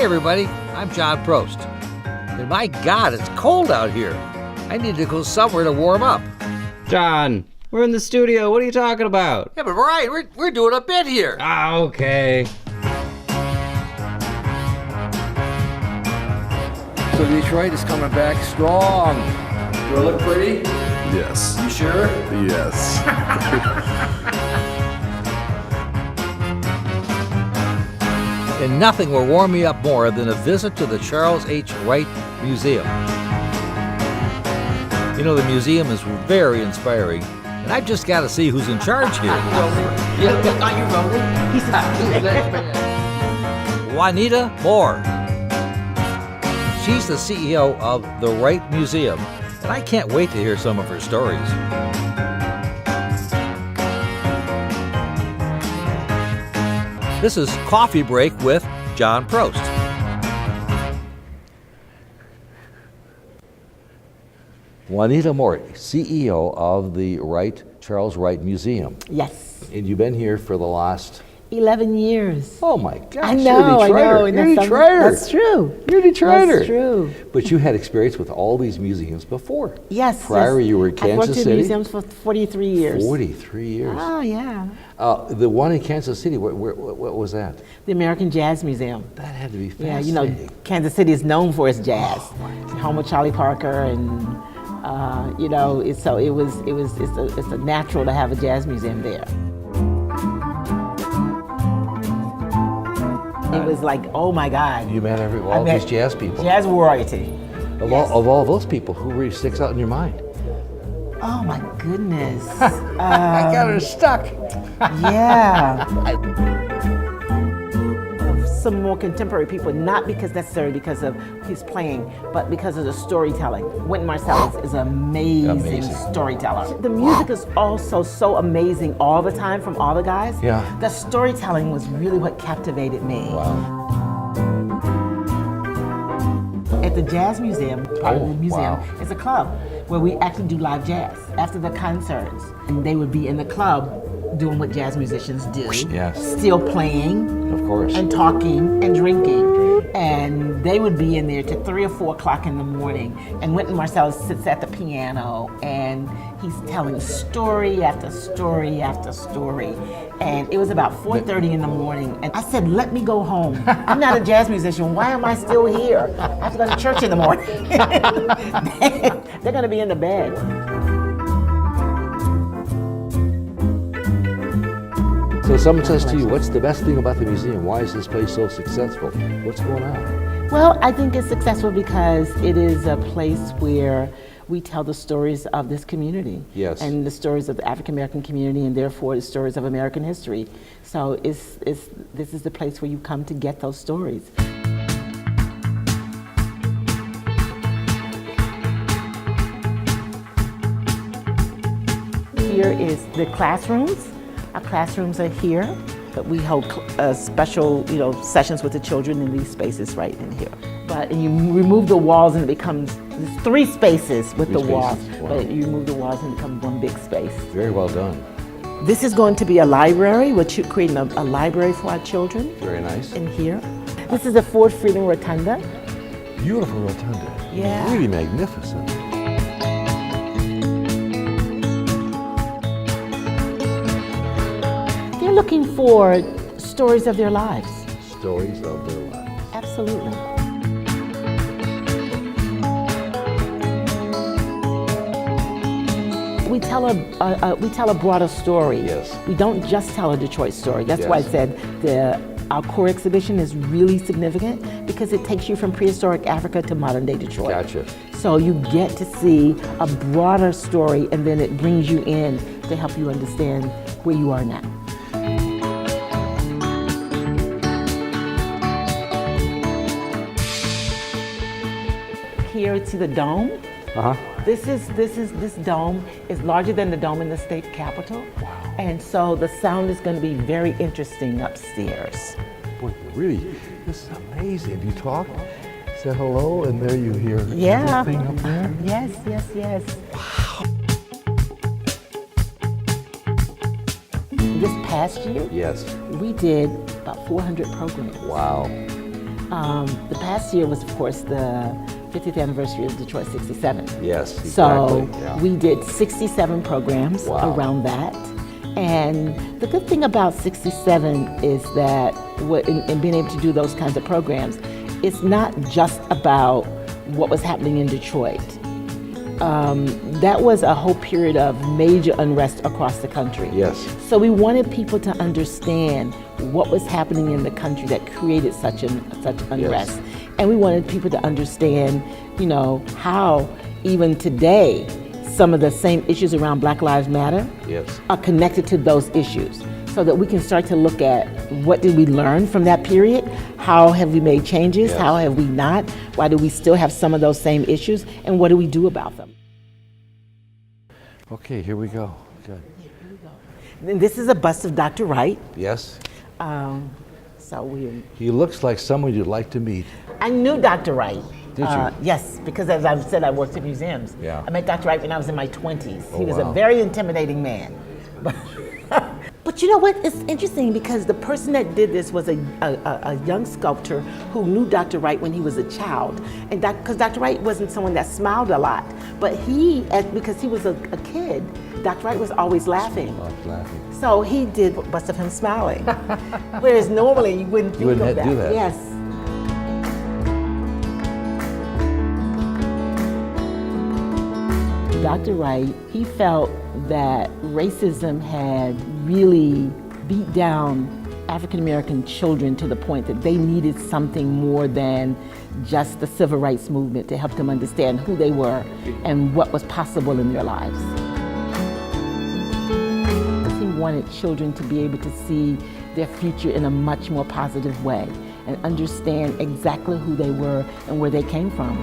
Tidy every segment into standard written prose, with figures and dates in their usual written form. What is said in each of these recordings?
Hey everybody, I'm John Prost. And my God, it's cold out here. I need to go somewhere to warm up. John, we're in the studio. What are you talking about? Yeah, but Wright, we're doing a bit here. Ah, okay. So Detroit is coming back strong. Do I look pretty? Yes. You sure? Yes. And nothing will warm me up more than a visit to the Charles H. Wright Museum. You know, the museum is very inspiring, and I've just got to see who's in charge here. Are you rolling? Juanita Moore. She's the CEO of the Wright Museum, and I can't wait to hear some of her stories. This is Coffee Break with John Prost. Juanita Moore, CEO of the Charles Wright Museum. Yes. And you've been here for the last... 11 years. Oh my gosh, I know. You're a Detroiter. That's true. You're a Detroiter. That's true. But you had experience with all these museums before. Yes. Prior, yes. you were in Kansas I've worked City. in museums for 43 years. 43 years. Oh, yeah. The one in Kansas City, what was that? The American Jazz Museum. That had to be Yeah, fascinating. you know, Kansas City is known for its jazz. Home of Charlie Parker, and you know, it's a natural to have a jazz museum there. It was like, oh my God. You met all these jazz people. Jazz royalty. Of all those people, who really sticks out in your mind? Oh my goodness. I got her stuck. Yeah. Some more contemporary people, not necessarily because of his playing, but because of the storytelling. Wynton Marsalis is an amazing storyteller. The music is also so amazing all the time from all the guys. Yeah. The storytelling was really what captivated me. Wow. At the Jazz Museum, part of the museum, wow. is a club where we actually do live jazz after the concerts. And they would be in the club doing what jazz musicians do. Yes. Still playing. Of course. And talking and drinking. And they would be in there till 3 or 4 o'clock in the morning. And Wynton Marsalis sits at the piano and he's telling story after story after story. And it was about 4:30 in the morning. And I said, let me go home. I'm not a jazz musician. Why am I still here? I have to go to church in the morning. They're going to be in the bed. So someone says to you, what's the best thing about the museum? Why is this place so successful? What's going on? Well, I think it's successful because it is a place where we tell the stories of this community. Yes. And the stories of the African American community, and therefore the stories of American history. So this is the place where you come to get those stories. Here is the classrooms. Our classrooms are here, but we hold special, sessions with the children in these spaces right in here. But you remove the walls and it becomes 3 spaces with the walls. Wow. But you remove the walls and it becomes one big space. Very well done. This is going to be a library. We're creating a library for our children. Very nice. In here. This is the Ford Freedom Rotunda. Beautiful rotunda. Yeah. Really magnificent. They're looking for stories of their lives. Stories of their lives. Absolutely. We tell a broader story. Yes. We don't just tell a Detroit story. That's why I said our core exhibition is really significant because it takes you from prehistoric Africa to modern day Detroit. Gotcha. So you get to see a broader story, and then it brings you in to help you understand where you are now. Here, see the dome? Uh-huh. This dome is larger than the dome in the state capitol. Wow. And so the sound is going to be very interesting upstairs. Boy, really, this is amazing. Do you talk? Say hello, and there you hear everything up there? Yes. Wow. This past year, Yes. we did about 400 programs. Wow. The past year was, of course, the 50th anniversary of Detroit 67. Yes, exactly. So yeah. we did 67 programs around that. And the good thing about 67 is that in being able to do those kinds of programs, it's not just about what was happening in Detroit. That was a whole period of major unrest across the country. Yes. So we wanted people to understand what was happening in the country that created such unrest. Yes. And we wanted people to understand, how even today, some of the same issues around Black Lives Matter Yes. are connected to those issues, so that we can start to look at what did we learn from that period, how have we made changes, Yes. how have we not, why do we still have some of those same issues, and what do we do about them? Okay, here we go. Good. And this is a bust of Dr. Wright. Yes. So He looks like someone you'd like to meet. I knew Dr. Wright. Did you? Yes, because as I've said, I worked at museums. Yeah. I met Dr. Wright when I was in my 20s. Oh, He was wow. a very intimidating man. But you know what? It's interesting because the person that did this was a young sculptor who knew Dr. Wright when he was a child. And because Dr. Wright wasn't someone that smiled a lot, but because he was a kid, Dr. Wright was always laughing. I was laughing. So he did bust of him smiling. Whereas normally you wouldn't think wouldn't of have to do that. Yes. Dr. Wright, he felt that racism had really beat down African American children to the point that they needed something more than just the civil rights movement to help them understand who they were and what was possible in their lives. He wanted children to be able to see their future in a much more positive way and understand exactly who they were and where they came from.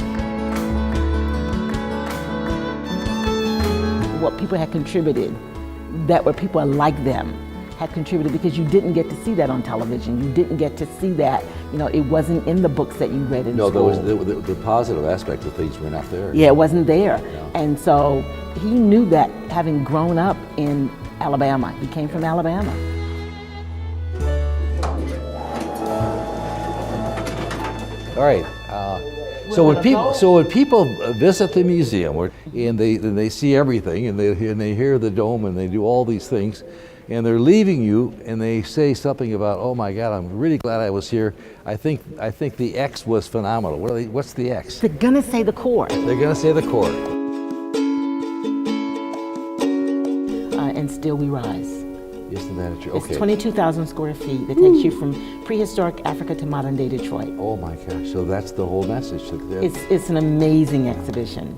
What people had contributed, that were people like them, had contributed, because you didn't get to see that on television. You didn't get to see that, it wasn't in the books that you read in school. No, the positive aspects of things were not there. Yeah, it wasn't there. No. And so he knew that, having grown up in Alabama. He came from Alabama. All right. So when people visit the museum, and they see everything, and they hear the dome, and they do all these things, and they're leaving you, and they say something about, "Oh my God, I'm really glad I was here. I think the X was phenomenal." What's the X? They're gonna say the core. They're gonna say the core. And still we rise. Isn't that true? It's Okay. 22,000 square feet that takes you from prehistoric Africa to modern day Detroit. Oh my gosh! So that's the whole message. It's an amazing exhibition.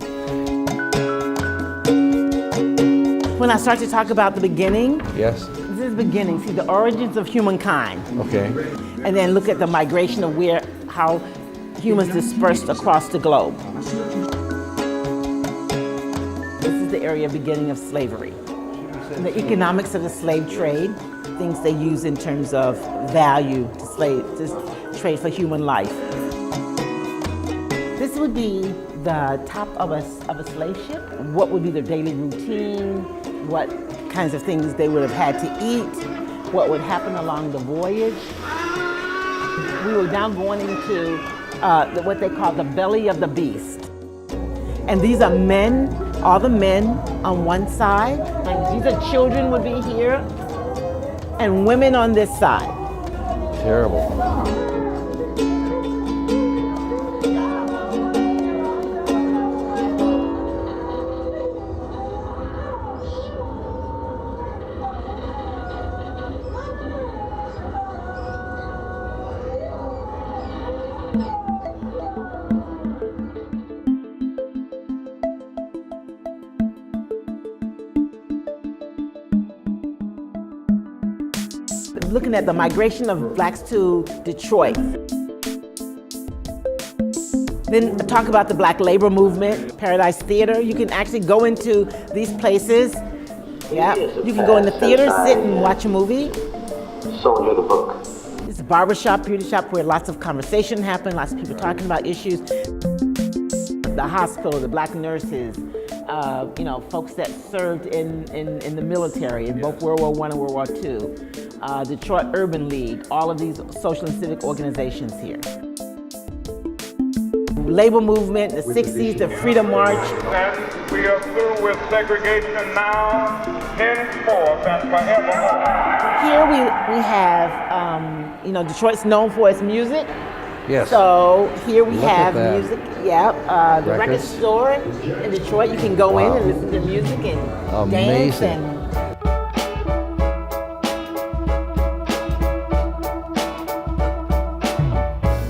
When I start to talk about the beginning, Yes. this is the beginning. See, the origins of humankind, Okay. and then look at the migration of how humans dispersed across the globe. This is the area beginning of slavery. And the economics of the slave trade, things they use in terms of value to trade for human life. This would be the top of a slave ship. What would be their daily routine? What kinds of things they would have had to eat? What would happen along the voyage? We were now going into what they call the belly of the beast. And these are men, all the men on one side, like these are children would be here, and women on this side. Terrible. Looking at the migration of blacks to Detroit. Then talk about the black labor movement, Paradise Theater. You can actually go into these places. Yeah, you can go in the theater, sit and watch a movie. So near the book. It's a barbershop, beauty shop where lots of conversation happen, lots of people talking about issues. The hospital, the black nurses, folks that served in the military in both World War I and World War II. Detroit Urban League, all of these social and civic organizations here. labor movement, the 60s, the Freedom March. And we are through with segregation now, henceforth and forevermore. Here we have, Detroit's known for its music. Yes. So here we Look at have that. music. Yep. The record Records. store in Detroit. You can go in and listen to music and dance Amazing. and.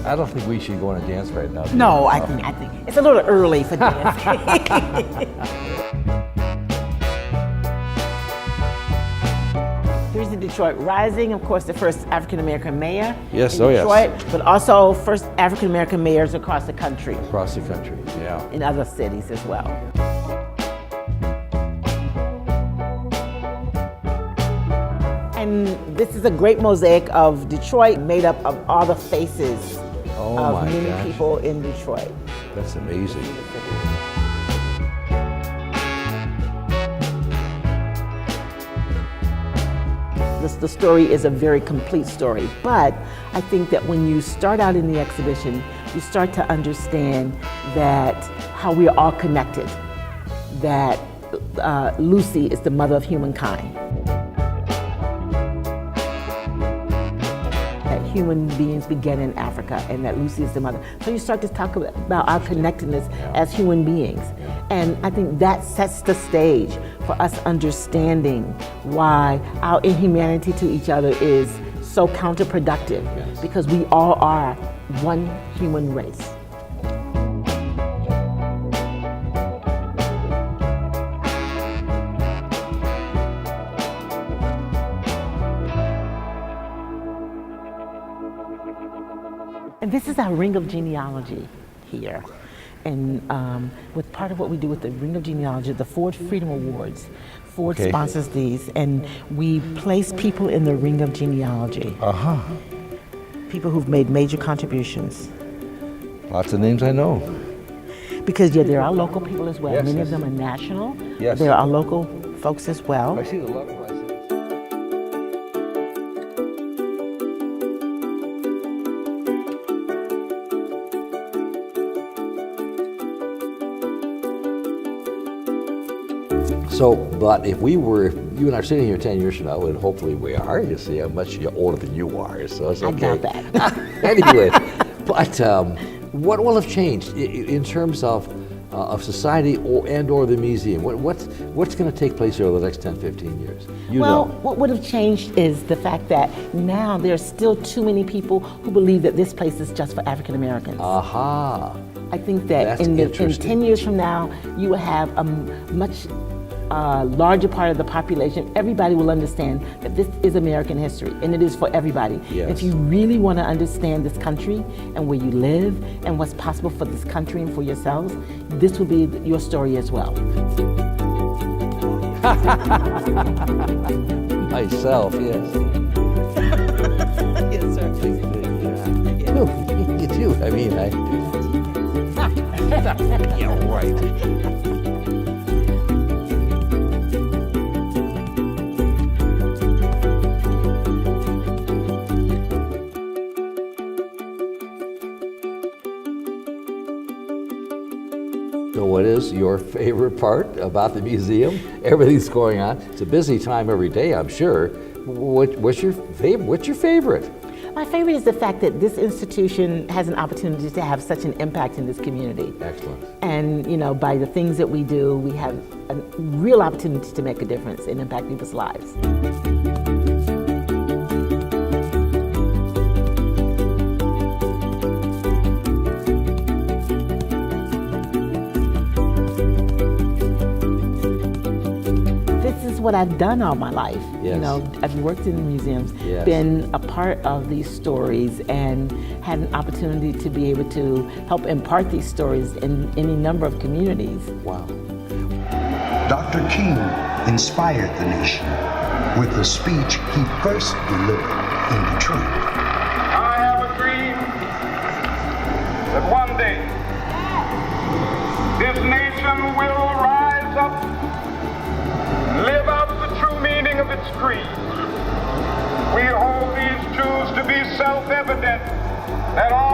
I don't think we should go on a dance right now. No, I think it's a little early for dancing. Here's the Detroit Rising, of course, the first African-American mayor Yes, in oh yes. Detroit, but also first African-American mayors across the country, Across the country, yeah. in other cities as well. And this is a great mosaic of Detroit made up of all the faces Oh of my many gosh. people in Detroit. That's amazing. The story is a very complete story, but I think that when you start out in the exhibition, you start to understand that how we are all connected, that Lucy is the mother of humankind. That human beings began in Africa and that Lucy is the mother. So you start to talk about our connectedness as human beings. And I think that sets the stage for us understanding why our inhumanity to each other is so counterproductive, because we all are one human race. And this is our ring of genealogy here. And with part of what we do with the Ring of Genealogy, the Ford Freedom Awards, Ford Okay. sponsors these, and we place people in the Ring of Genealogy. People who've made major contributions. Lots of names I know. Because there are local people as well. Yes, Many yes. of them are national. Yes. There are local folks as well. I see the love. So, but if you and I are sitting here 10 years from now, and hopefully we are, you see how much older than you are, so it's I okay. doubt that. Anyway, but what will have changed in terms of society or the museum? What's going to take place over the next 10, 15 years? Well, what would have changed is the fact that now there's still too many people who believe that this place is just for African Americans. Aha. I think that That's in interesting. 10 years from now, you will have a much larger part of the population. Everybody will understand that this is American history, and it is for everybody. Yes. If you really want to understand this country and where you live and what's possible for this country and for yourselves, this will be your story as well. Myself, yes. Yes, sir. You do. I mean, yeah, right. So what is your favorite part about the museum? Everything's going on. It's a busy time every day, I'm sure. What's your favorite? My favorite is the fact that this institution has an opportunity to have such an impact in this community. Excellent. And by the things that we do, we have a real opportunity to make a difference and impact people's lives. This is what I've done all my life. Yes. I've worked in museums, Yes. been a part of these stories, and had an opportunity to be able to help impart these stories in any number of communities. Wow. Dr. King inspired the nation with the speech he first delivered in Detroit. I have a dream that one day this nation will rise up, live out the true meaning of its creed. We hold these truths to be self-evident, that all